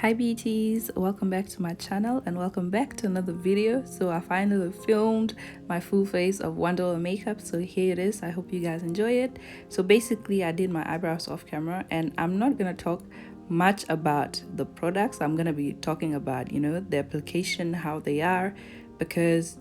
Hi BTs, welcome back to my channel and welcome back to another video. So I finally filmed my full face of $1 makeup, so here it is. I hope you guys enjoy it. So basically I did my eyebrows off camera and I'm not gonna talk much about the products. I'm gonna be talking about the application, how they are, because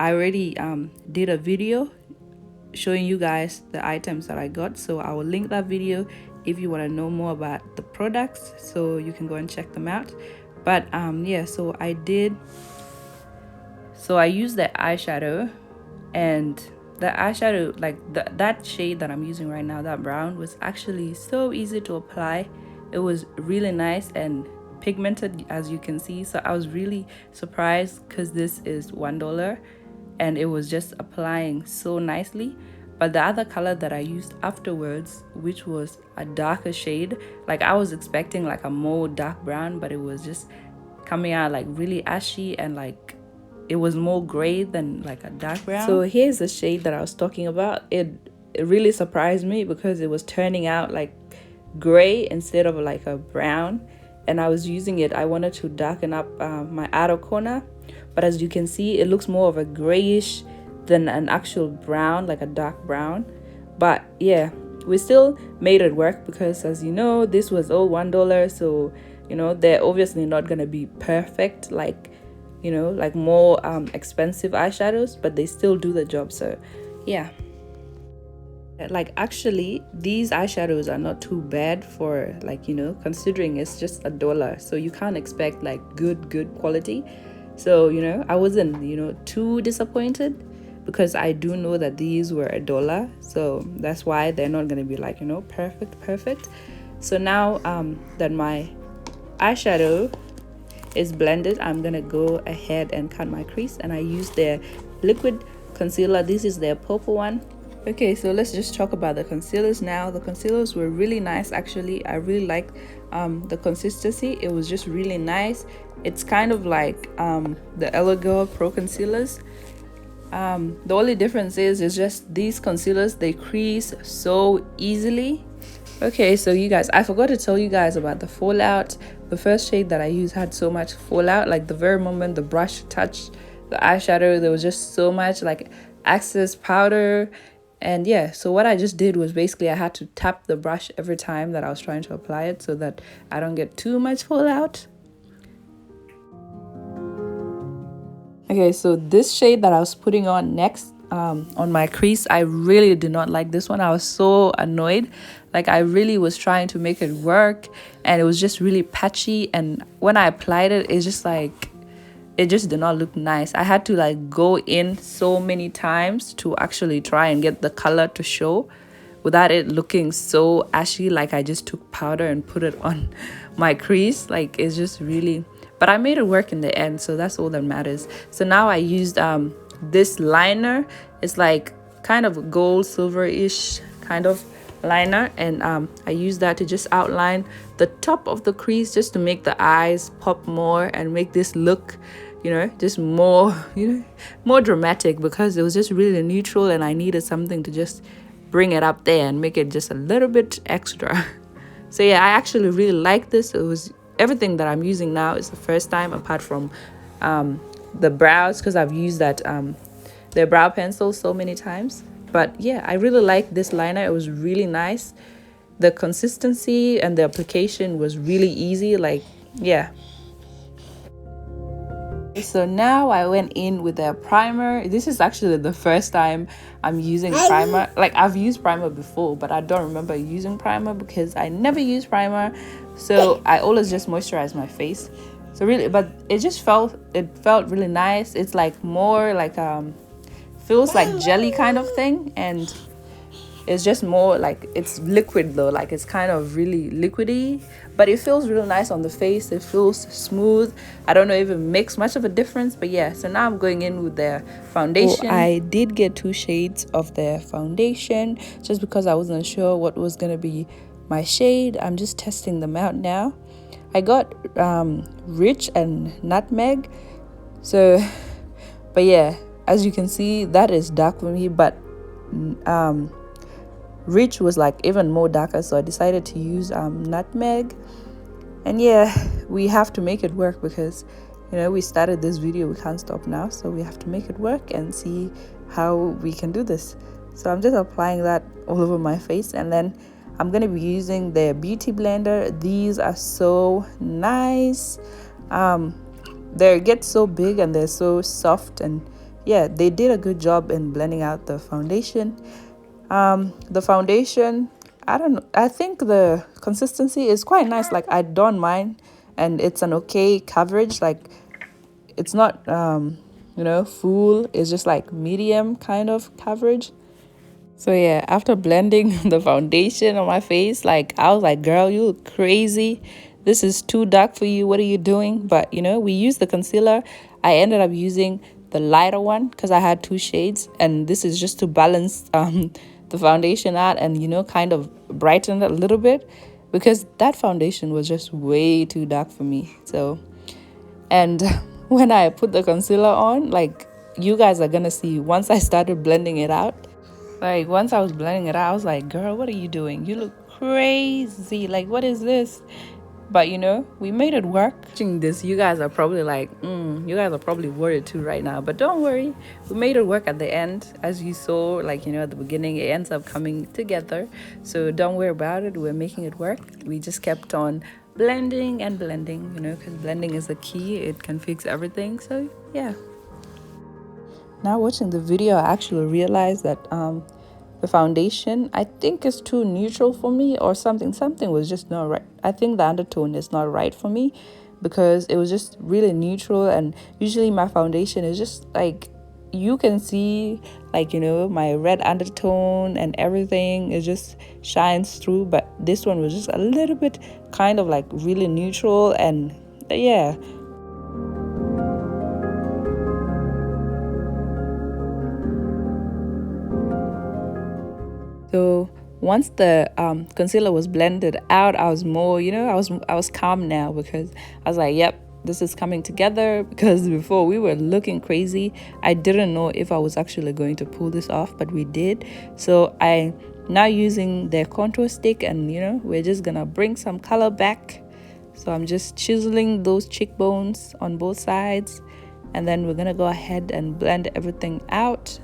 I already did a video showing you guys the items that I got, so I will link that video if you want to know more about the products, so you can go and check them out. But yeah, so I used the eyeshadow, and the eyeshadow, like that shade that I'm using right now, that brown, was actually so easy to apply. It was really nice and pigmented, as you can see. So I was really surprised because this is $1 and it was just applying so nicely. But the other color that I used afterwards, which was a darker shade, like I was expecting like a more dark brown, but it was just coming out like really ashy, and like it was more gray than like a dark brown. So here's the shade that I was talking about. It really surprised me because it was turning out like gray instead of like a brown, and I was using it. I wanted to darken up my outer corner, but as you can see, it looks more of a grayish than an actual brown, like a dark brown. But yeah, we still made it work because, as you know, this was all $1, so they're obviously not gonna be perfect like like more expensive eyeshadows, but they still do the job. So yeah, like actually these eyeshadows are not too bad for like considering it's just $1, so you can't expect like good quality. So I wasn't too disappointed, because I do know that these were $1, so that's why they're not gonna be like perfect. So now that my eyeshadow is blended, I'm gonna go ahead and cut my crease, and I use their liquid concealer. This is their purple one. Okay, so let's just talk about the concealers now. The concealers were really nice, actually. I really liked the consistency. It was just really nice. It's kind of like the Ellegirl Pro concealers. The only difference is just these concealers, they crease so easily. Okay, so you guys, I forgot to tell you guys about the fallout. The first shade that I used had so much fallout. Like the very moment the brush touched the eyeshadow, there was just so much like excess powder. And yeah, so what I just did was basically I had to tap the brush every time that I was trying to apply it, so that I don't get too much fallout. Okay, so this shade that I was putting on next on my crease, I really did not like this one. I was so annoyed. Like I really was trying to make it work, and it was just really patchy, and when I applied it, it's just like it just did not look nice. I had to like go in so many times to actually try and get the color to show without it looking so ashy, like I just took powder and put it on my crease. Like it's just really, but I made it work in the end, so that's all that matters. So now I used this liner. It's like kind of a gold silver-ish kind of liner, and I use that to just outline the top of the crease, just to make the eyes pop more and make this look just more more dramatic, because it was just really neutral and I needed something to just bring it up there and make it just a little bit extra. So yeah, I actually really like this. It was everything that I'm using now is the first time, apart from the brows, because I've used that their brow pencil so many times. But yeah, I really like this liner. It was really nice. The consistency and the application was really easy. Like yeah. So now I went in with a primer. This is actually the first time I'm using primer. Like I've used primer before, but I don't remember using primer because I never use primer. So I always just moisturize my face. So really, but it felt really nice. It's like more like feels like jelly kind of thing, and it's just more like it's liquid though, like it's kind of really liquidy, but it feels really nice on the face. It feels smooth. I don't know if it makes much of a difference, but yeah. So now I'm going in with the foundation. I did get 2 shades of the foundation just because I wasn't sure what was gonna be my shade. I'm just testing them out now. I got Rich and Nutmeg. So but yeah, as you can see, that is dark for me, but Rich was like even more darker, so I decided to use Nutmeg. And yeah, we have to make it work because, you know, we started this video, we can't stop now. So we have to make it work and see how we can do this. So I'm just applying that all over my face, and then I'm going to be using the beauty blender. These are so nice. They get so big and they're so soft, and yeah, they did a good job in blending out the foundation. The foundation, I don't know, I think the consistency is quite nice. Like, I don't mind, and it's an okay coverage. Like, it's not you know, full, it's just like medium kind of coverage. So yeah, after blending the foundation on my face, like, I was like, girl, you look crazy. This is too dark for you. What are you doing? But you know, we used the concealer. I ended up using the lighter one because I had two shades, and this is just to balance the foundation out and, you know, kind of brighten it a little bit, because that foundation was just way too dark for me. So, and when I put the concealer on, like, you guys are gonna see once I started blending it out. Like, once I was blending it out, I was like, girl, what are you doing? You look crazy. Like, what is this? But you know, we made it work. Watching this, you guys are probably like, you guys are probably worried too right now. But don't worry, we made it work at the end. As you saw, like, you know, at the beginning, it ends up coming together. So don't worry about it. We're making it work. We just kept on blending and blending, you know, because blending is the key. It can fix everything. So yeah. Now watching the video, I actually realized that the foundation, I think, is too neutral for me, or something was just not right. I think the undertone is not right for me, because it was just really neutral, and usually my foundation is just like, you can see, like, you know, my red undertone and everything, it just shines through. But this one was just a little bit kind of like really neutral, and yeah. So once the concealer was blended out, I was more, you know, I was calm now, because I was like, yep, this is coming together. Because before, we were looking crazy. I didn't know if I was actually going to pull this off, but we did. So I now using the contour stick, and you know, we're just gonna bring some color back. So I'm just chiseling those cheekbones on both sides, and then we're gonna go ahead and blend everything out.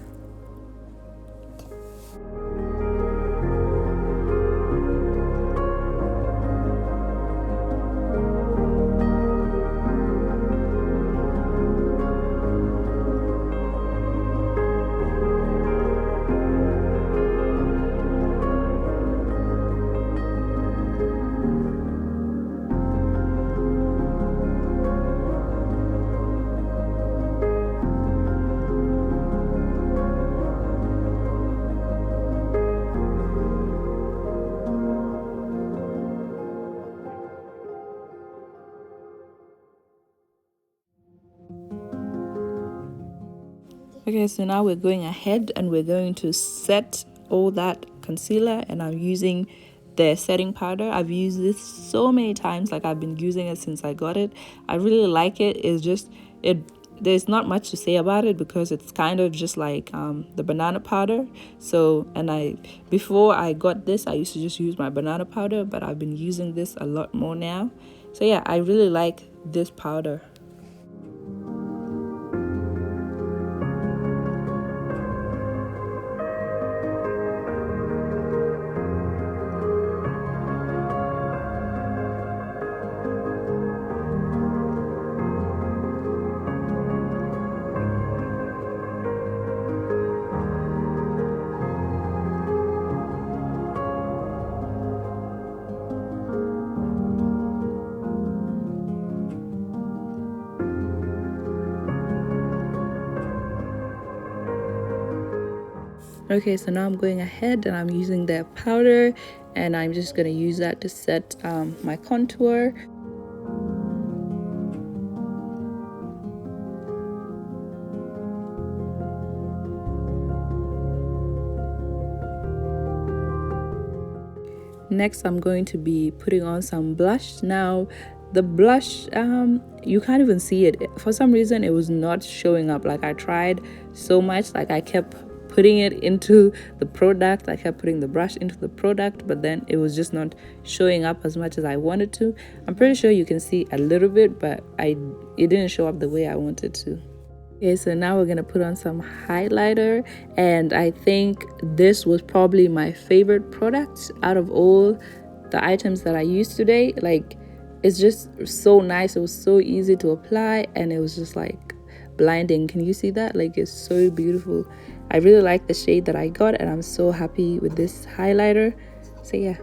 Okay, so now we're going ahead and we're going to set all that concealer, and I'm using the setting powder. I've used this so many times, like, I've been using it since I got it. I really like it. It's just, there's not much to say about it, because it's kind of just like the banana powder. So, and before I got this, I used to just use my banana powder, but I've been using this a lot more now. So yeah, I really like this powder. Okay, so now I'm going ahead and I'm using the powder, and I'm just going to use that to set my contour. Next, I'm going to be putting on some blush. Now, the blush, you can't even see it. For some reason, it was not showing up. Like, I tried so much, like, I kept putting it into the product. I kept putting the brush into the product, but then it was just not showing up as much as I wanted to. I'm pretty sure you can see a little bit, but it didn't show up the way I wanted to. Okay, so now we're gonna put on some highlighter, and I think this was probably my favorite product out of all the items that I used today. Like, it's just so nice. It was so easy to apply, and it was just like blinding. Can you see that? Like, it's so beautiful. I really like the shade that I got, and I'm so happy with this highlighter. So yeah.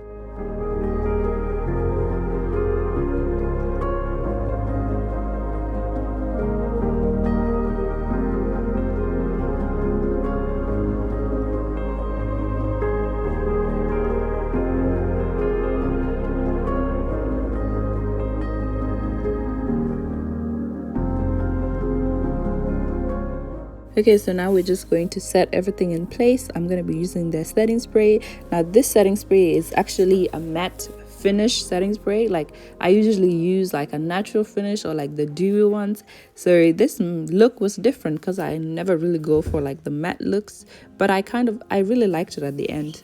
Okay, so now we're just going to set everything in place. I'm going to be using the setting spray. Now this setting spray is actually a matte finish setting spray. Like, I usually use like a natural finish or like the dewy ones. So this look was different because I never really go for like the matte looks, but I really liked it at the end.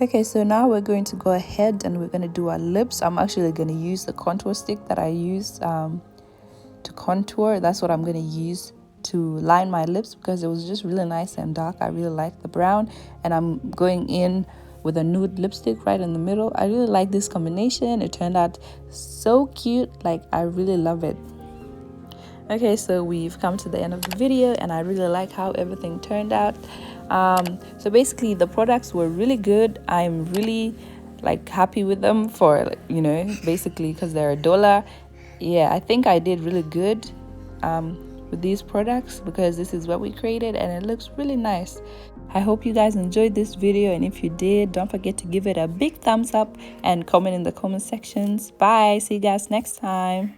Okay, so now we're going to go ahead and we're going to do our lips. I'm actually going to use the contour stick that I used to contour. That's what I'm going to use to line my lips because it was just really nice and dark. I really like the brown, and I'm going in with a nude lipstick right in the middle. I really like this combination. It turned out so cute. Like, I really love it. Okay, so we've come to the end of the video, and I really like how everything turned out. So basically the products were really good. I'm really like happy with them for, you know, basically because they're $1. Yeah, I think I did really good with these products because this is what we created and it looks really nice. I hope you guys enjoyed this video, and if you did, don't forget to give it a big thumbs up and comment in the comment sections. Bye, see you guys next time.